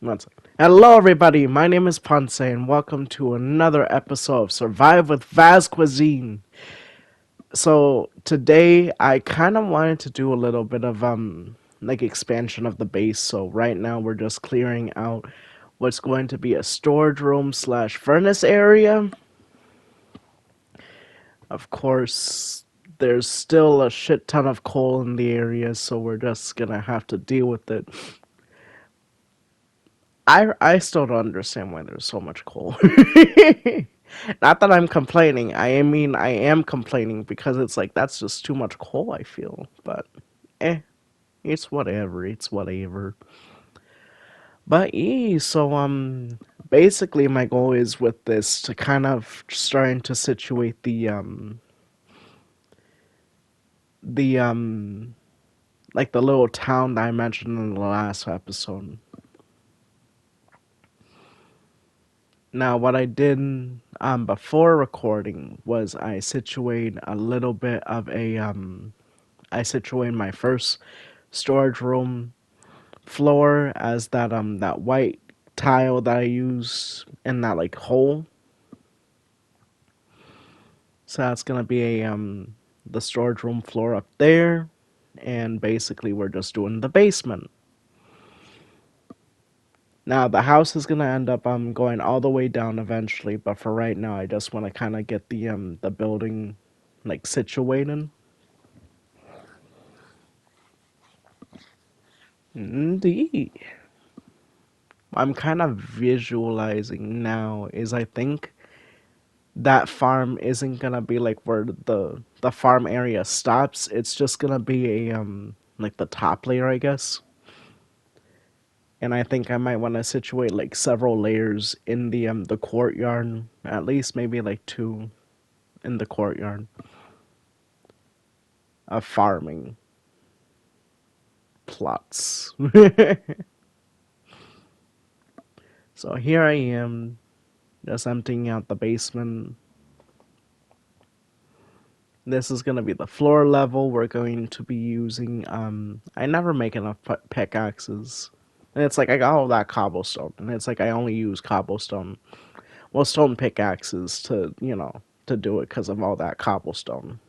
One second. Hello, everybody. My name is Ponce, and welcome to another episode of Survive with Vazquzine. So today, I kind of wanted to do a little bit of like expansion of the base. So right now, we're just clearing out what's going to be a storage room slash furnace area. Of course, there's still a shit ton of coal in the area, so we're just gonna have to deal with it. I still don't understand why there's so much coal. Not that I'm complaining. I mean I am complaining because it's like that's just too much coal, I feel. But eh, it's whatever. It's whatever. But basically my goal is with this to kind of starting to situate the like the little town that I mentioned in the last episode. Now, what I did before recording was I situate my first storage room floor as that white tile that I use in that like hole. So that's gonna be a the storage room floor up there, and basically we're just doing the basement. Now the house is gonna end up going all the way down eventually, but for right now I just want to kind of get the building like situated. Indeed. I'm kind of visualizing now is I think that farm isn't gonna be like where the farm area stops. It's just gonna be a like the top layer, I guess. And I think I might want to situate like several layers in the courtyard, at least maybe like two in the courtyard of farming plots. So here I am, just emptying out the basement. This is going to be the floor level. We're going to be using, I never make enough pickaxes. And it's like, I got all that cobblestone. And it's like, I only use cobblestone. Well, stone pickaxes to, to do it because of all that cobblestone.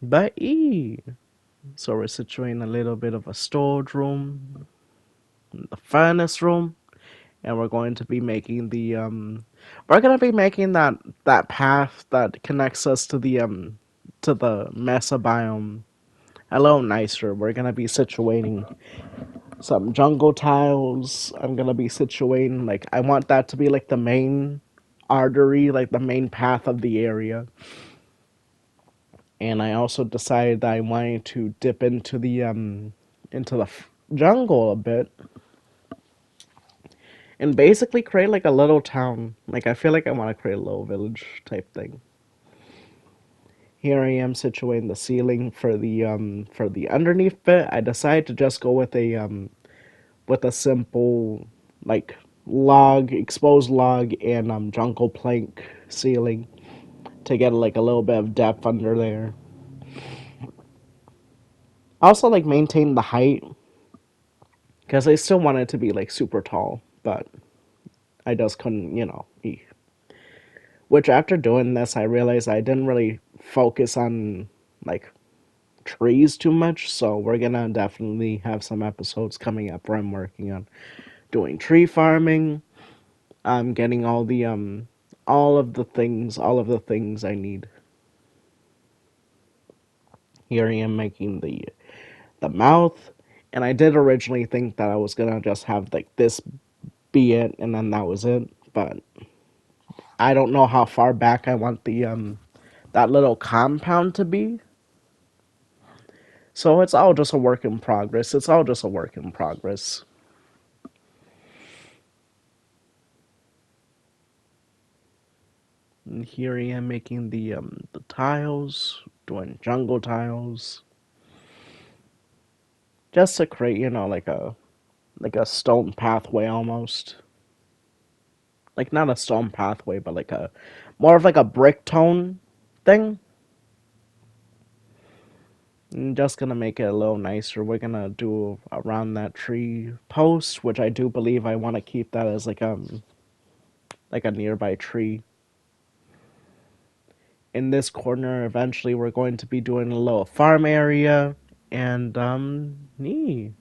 But, so we're situating a little bit of a storage room, the furnace room. And we're going to be making we're going to be making that path that connects us to the mesa biome a little nicer. We're going to be situating some jungle tiles. I'm going to be situating like I want that to be like the main artery, like the main path of the area. And I also decided that I wanted to dip into the jungle a bit and basically create like a little town. Like I feel like I want to create a little village type thing. Here I am situating the ceiling for the underneath bit. I decided to just go with a simple like log, exposed log and jungle plank ceiling to get like a little bit of depth under there. I also like maintain the height because I still want it to be like super tall, but I just couldn't, Which after doing this, I realized I didn't really focus on like trees too much. So we're gonna definitely have some episodes coming up where I'm working on doing tree farming. I'm getting all of the things I need. Here I am making the mouth, and I did originally think that I was gonna just have like this be it, and then that was it. But I don't know how far back I want the that little compound to be. So it's all just a work in progress. It's all just a work in progress. And here I am making the tiles, doing jungle tiles, just to create, like a stone pathway almost. Like not a stone pathway, but like a more of like a brick tone thing. Just gonna make it a little nicer. We're gonna do around that tree post, which I do believe I want to keep that as like a nearby tree. In this corner, eventually we're going to be doing a little farm area, and nee,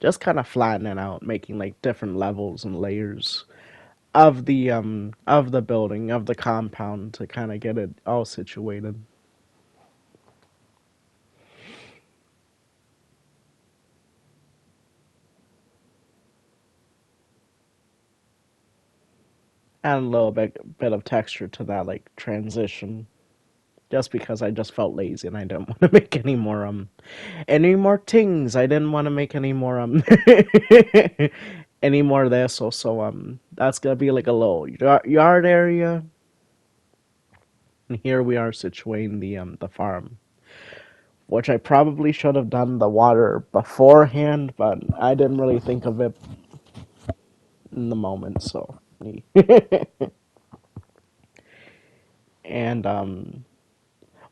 just kind of flattening out, making like different levels and layers of the building, of the compound, to kind of get it all situated. Add a little bit of texture to that like transition, just because I just felt lazy and I didn't want to make any more things. I didn't want to make any more any more of this. So that's gonna be like a little yard area, and here we are situating the farm, which I probably should have done the water beforehand, but I didn't really think of it in the moment. So and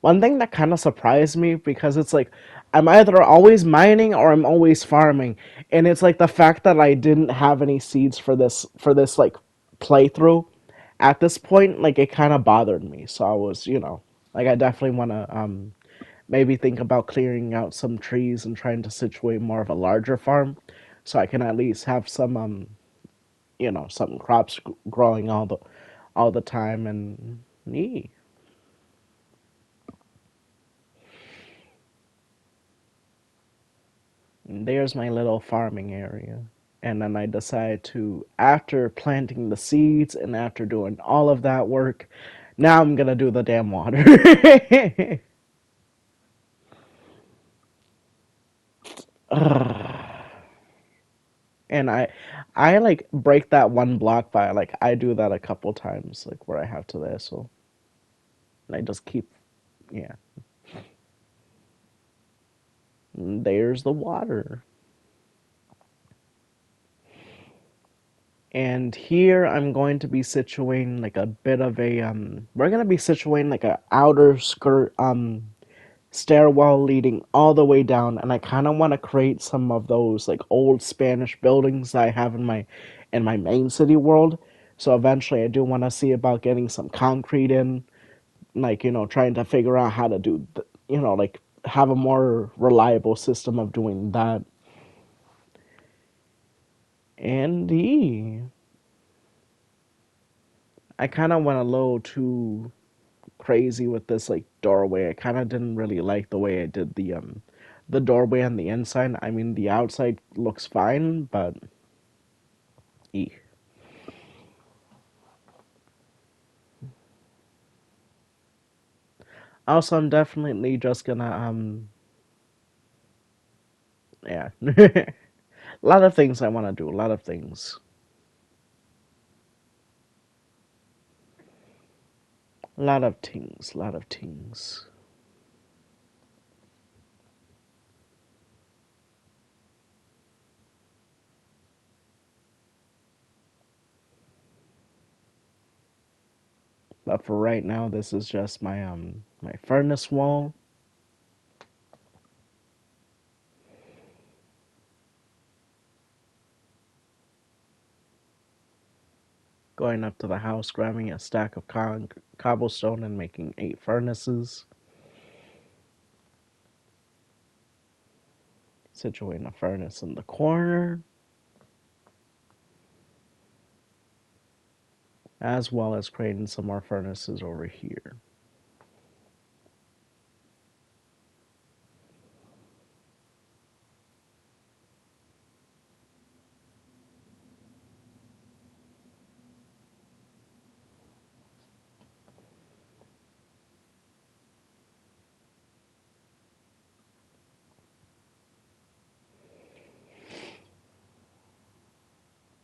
one thing that kind of surprised me, because it's like I'm either always mining or I'm always farming, and it's like the fact that I didn't have any seeds for this like playthrough at this point, like it kind of bothered me. So I was, like I definitely want to maybe think about clearing out some trees and trying to situate more of a larger farm, so I can at least have some some crops growing all the time. And nee. There's my little farming area. And then I decide to, after planting the seeds and after doing all of that work, now I'm gonna do the damn water. And I like break that one block by like I do that a couple times, like where I have to there, so I just keep, yeah. There's the water. And here I'm going to be situating like a bit of a we're gonna be situating like a outer skirt stairwell leading all the way down, and I kind of want to create some of those like old Spanish buildings that I have in my main city world. So eventually I do want to see about getting some concrete in, like trying to figure out how to do like have a more reliable system of doing that. And I kind of went a little too crazy with this like doorway. I kind of didn't really like the way I did the doorway on the inside. I mean, the outside looks fine, but eh. Also, I'm definitely just gonna yeah. A lot of things I want to do. A lot of things. A lot of things. A lot of things. But for right now, this is just my furnace wall. Going up to the house, grabbing a stack of cobblestone, and making 8 furnaces. Situating a furnace in the corner, as well as creating some more furnaces over here.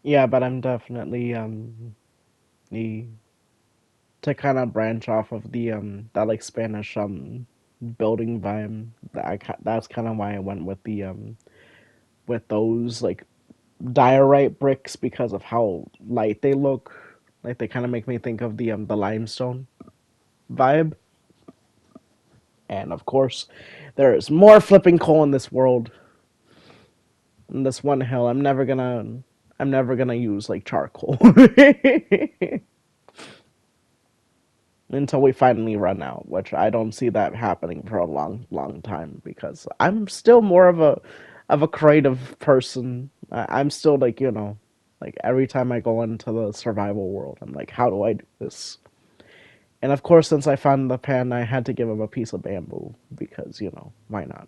Yeah, but I'm definitely the to kind of branch off of the that like Spanish building vibe. That's kind of why I went with those like diorite bricks, because of how light they look. Like they kind of make me think of the limestone vibe. And of course, there is more flipping coal in this world. In this one hill, I'm never gonna use like charcoal until we finally run out, which I don't see that happening for a long, long time because I'm still more of a creative person. I'm still like, like every time I go into the survival world, I'm like, how do I do this? And of course, since I found the pan, I had to give him a piece of bamboo because, why not?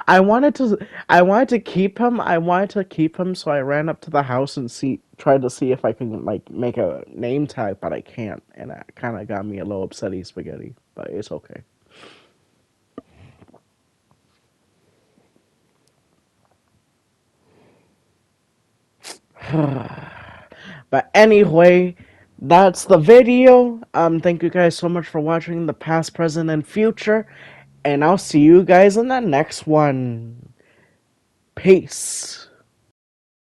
I wanted to keep him. I wanted to keep him, so I ran up to the house and tried to see if I can like make a name tag, but I can't, and that kind of got me a little upsetty spaghetti. But it's okay. But anyway, that's the video. Thank you guys so much for watching the past, present, and future, and I'll see you guys in the next one. Peace.